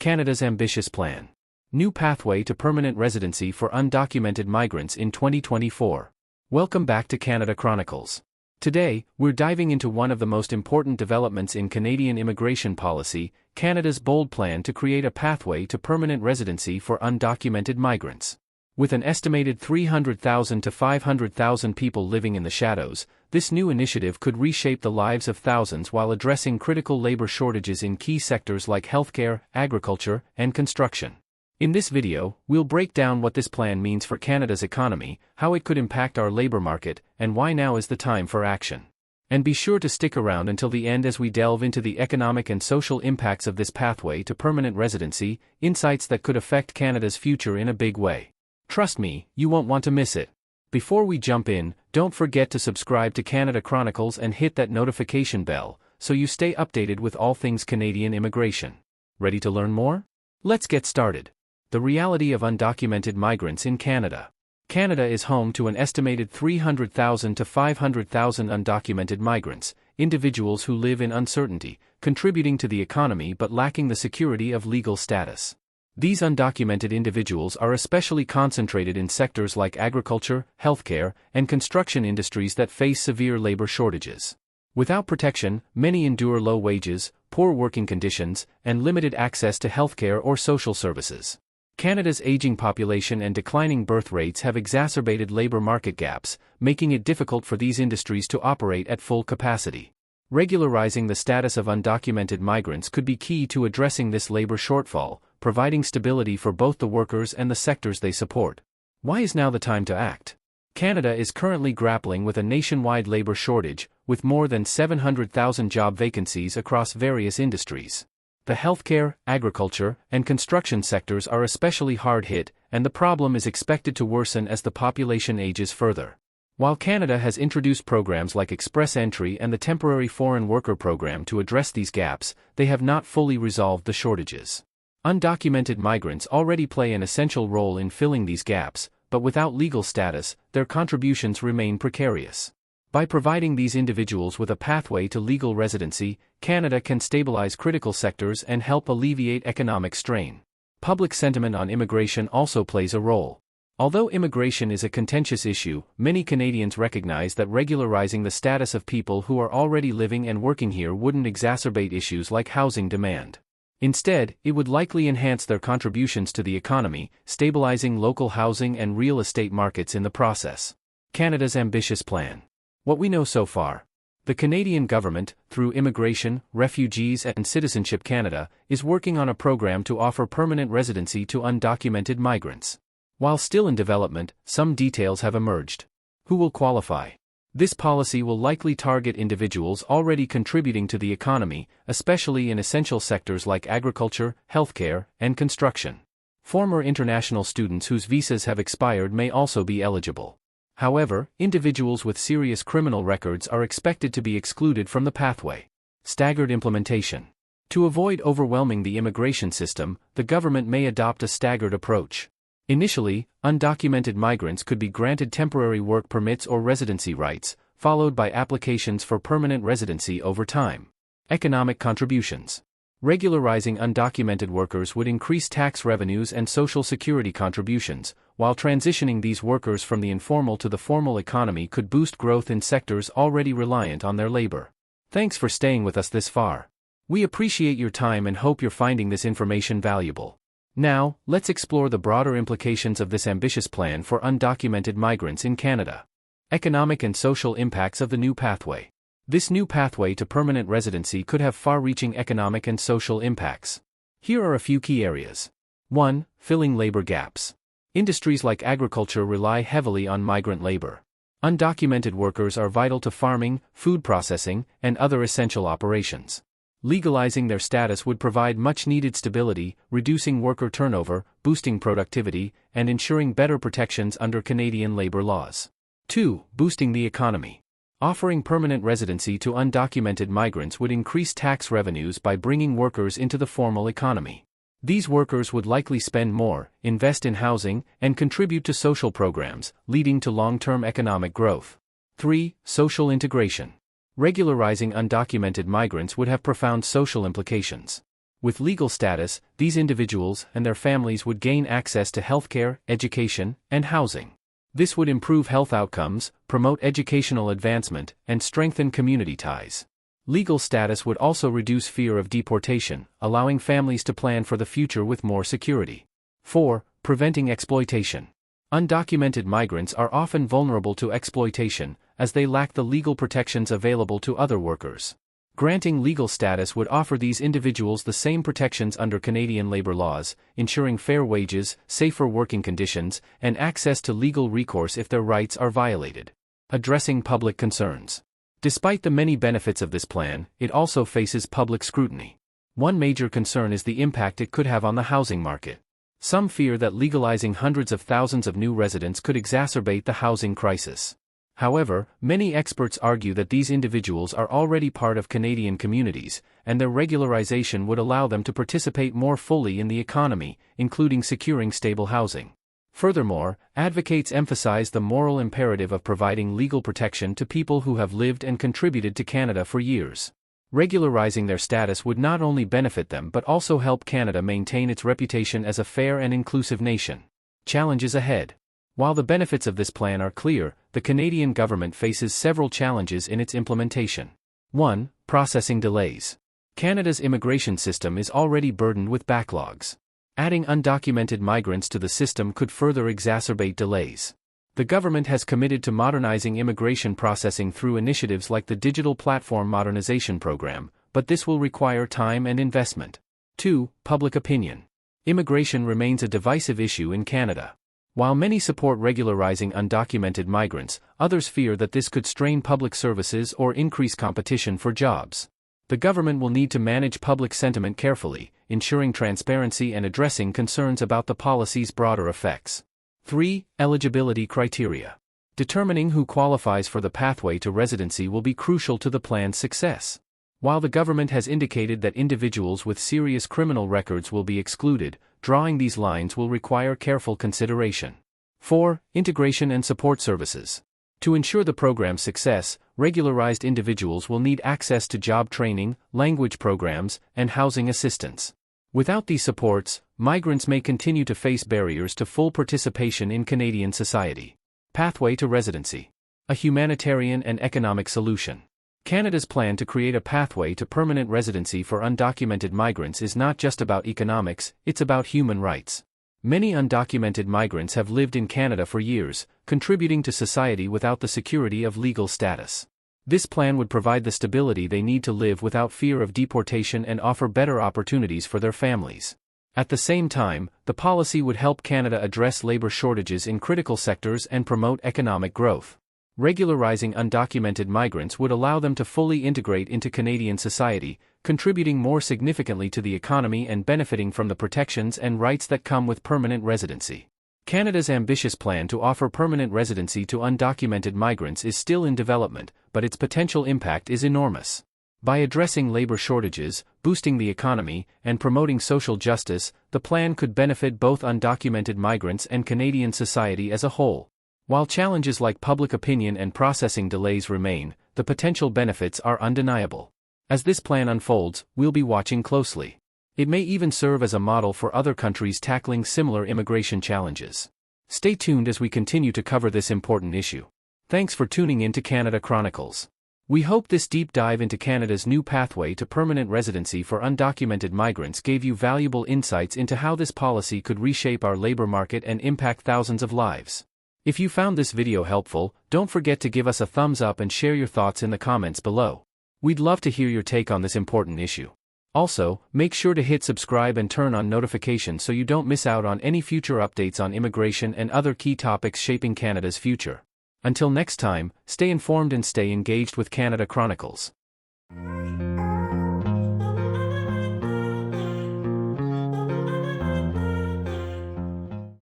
Canada's ambitious plan. New pathway to permanent residency for undocumented migrants in 2024. Welcome back to Canada Chronicles. Today, we're diving into one of the most important developments in Canadian immigration policy, Canada's bold plan to create a pathway to permanent residency for undocumented migrants. With an estimated 300,000 to 500,000 people living in the shadows, this new initiative could reshape the lives of thousands while addressing critical labor shortages in key sectors like healthcare, agriculture, and construction. In this video, we'll break down what this plan means for Canada's economy, how it could impact our labor market, and why now is the time for action. And be sure to stick around until the end as we delve into the economic and social impacts of this pathway to permanent residency, insights that could affect Canada's future in a big way. Trust me, you won't want to miss it. Before we jump in, don't forget to subscribe to Canada Chronicles and hit that notification bell, so you stay updated with all things Canadian immigration. Ready to learn more? Let's get started. The reality of undocumented migrants in Canada. Canada is home to an estimated 300,000 to 500,000 undocumented migrants, individuals who live in uncertainty, contributing to the economy but lacking the security of legal status. These undocumented individuals are especially concentrated in sectors like agriculture, healthcare, and construction industries that face severe labor shortages. Without protection, many endure low wages, poor working conditions, and limited access to healthcare or social services. Canada's aging population and declining birth rates have exacerbated labor market gaps, making it difficult for these industries to operate at full capacity. Regularizing the status of undocumented migrants could be key to addressing this labor shortfall, providing stability for both the workers and the sectors they support. Why is now the time to act? Canada is currently grappling with a nationwide labor shortage, with more than 700,000 job vacancies across various industries. The healthcare, agriculture, and construction sectors are especially hard hit, and the problem is expected to worsen as the population ages further. While Canada has introduced programs like Express Entry and the Temporary Foreign Worker Program to address these gaps, they have not fully resolved the shortages. Undocumented migrants already play an essential role in filling these gaps, but without legal status, their contributions remain precarious. By providing these individuals with a pathway to legal residency, Canada can stabilize critical sectors and help alleviate economic strain. Public sentiment on immigration also plays a role. Although immigration is a contentious issue, many Canadians recognize that regularizing the status of people who are already living and working here wouldn't exacerbate issues like housing demand. Instead, it would likely enhance their contributions to the economy, stabilizing local housing and real estate markets in the process. Canada's ambitious plan. What we know so far. The Canadian government, through Immigration, Refugees and Citizenship Canada, is working on a program to offer permanent residency to undocumented migrants. While still in development, some details have emerged. Who will qualify? This policy will likely target individuals already contributing to the economy, especially in essential sectors like agriculture, healthcare, and construction. Former international students whose visas have expired may also be eligible. However, individuals with serious criminal records are expected to be excluded from the pathway. Staggered implementation. To avoid overwhelming the immigration system, the government may adopt a staggered approach. Initially, undocumented migrants could be granted temporary work permits or residency rights, followed by applications for permanent residency over time. Economic contributions. Regularizing undocumented workers would increase tax revenues and social security contributions, while transitioning these workers from the informal to the formal economy could boost growth in sectors already reliant on their labor. Thanks for staying with us this far. We appreciate your time and hope you're finding this information valuable. Now, let's explore the broader implications of this ambitious plan for undocumented migrants in Canada. Economic and social impacts of the new pathway. This new pathway to permanent residency could have far-reaching economic and social impacts. Here are a few key areas. 1. Filling labor gaps. Industries like agriculture rely heavily on migrant labor. Undocumented workers are vital to farming, food processing, and other essential operations. Legalizing their status would provide much-needed stability, reducing worker turnover, boosting productivity, and ensuring better protections under Canadian labor laws. 2. Boosting the economy. Offering permanent residency to undocumented migrants would increase tax revenues by bringing workers into the formal economy. These workers would likely spend more, invest in housing, and contribute to social programs, leading to long-term economic growth. 3. Social integration. Regularizing undocumented migrants would have profound social implications. With legal status, these individuals and their families would gain access to healthcare, education, and housing. This would improve health outcomes, promote educational advancement, and strengthen community ties. Legal status would also reduce fear of deportation, allowing families to plan for the future with more security. 4. Preventing exploitation. Undocumented migrants are often vulnerable to exploitation, as they lack the legal protections available to other workers. Granting legal status would offer these individuals the same protections under Canadian labor laws, ensuring fair wages, safer working conditions, and access to legal recourse if their rights are violated. Addressing public concerns. Despite the many benefits of this plan, it also faces public scrutiny. One major concern is the impact it could have on the housing market. Some fear that legalizing hundreds of thousands of new residents could exacerbate the housing crisis. However, many experts argue that these individuals are already part of Canadian communities, and their regularization would allow them to participate more fully in the economy, including securing stable housing. Furthermore, advocates emphasize the moral imperative of providing legal protection to people who have lived and contributed to Canada for years. Regularizing their status would not only benefit them but also help Canada maintain its reputation as a fair and inclusive nation. Challenges ahead. While the benefits of this plan are clear, the Canadian government faces several challenges in its implementation. 1. Processing delays. Canada's immigration system is already burdened with backlogs. Adding undocumented migrants to the system could further exacerbate delays. The government has committed to modernizing immigration processing through initiatives like the Digital Platform Modernization Program, but this will require time and investment. 2. Public opinion. Immigration remains a divisive issue in Canada. While many support regularizing undocumented migrants, others fear that this could strain public services or increase competition for jobs. The government will need to manage public sentiment carefully, ensuring transparency and addressing concerns about the policy's broader effects. 3. Eligibility criteria. Determining who qualifies for the pathway to residency will be crucial to the plan's success. While the government has indicated that individuals with serious criminal records will be excluded, drawing these lines will require careful consideration. 4. Integration and support services. To ensure the program's success, regularized individuals will need access to job training, language programs, and housing assistance. Without these supports, migrants may continue to face barriers to full participation in Canadian society. Pathway to residency. A humanitarian and economic solution. Canada's plan to create a pathway to permanent residency for undocumented migrants is not just about economics, it's about human rights. Many undocumented migrants have lived in Canada for years, contributing to society without the security of legal status. This plan would provide the stability they need to live without fear of deportation and offer better opportunities for their families. At the same time, the policy would help Canada address labor shortages in critical sectors and promote economic growth. Regularizing undocumented migrants would allow them to fully integrate into Canadian society, contributing more significantly to the economy and benefiting from the protections and rights that come with permanent residency. Canada's ambitious plan to offer permanent residency to undocumented migrants is still in development, but its potential impact is enormous. By addressing labor shortages, boosting the economy, and promoting social justice, the plan could benefit both undocumented migrants and Canadian society as a whole. While challenges like public opinion and processing delays remain, the potential benefits are undeniable. As this plan unfolds, we'll be watching closely. It may even serve as a model for other countries tackling similar immigration challenges. Stay tuned as we continue to cover this important issue. Thanks for tuning in to Canada Chronicles. We hope this deep dive into Canada's new pathway to permanent residency for undocumented migrants gave you valuable insights into how this policy could reshape our labor market and impact thousands of lives. If you found this video helpful, don't forget to give us a thumbs up and share your thoughts in the comments below. We'd love to hear your take on this important issue. Also, make sure to hit subscribe and turn on notifications so you don't miss out on any future updates on immigration and other key topics shaping Canada's future. Until next time, stay informed and stay engaged with Canada Chronicles.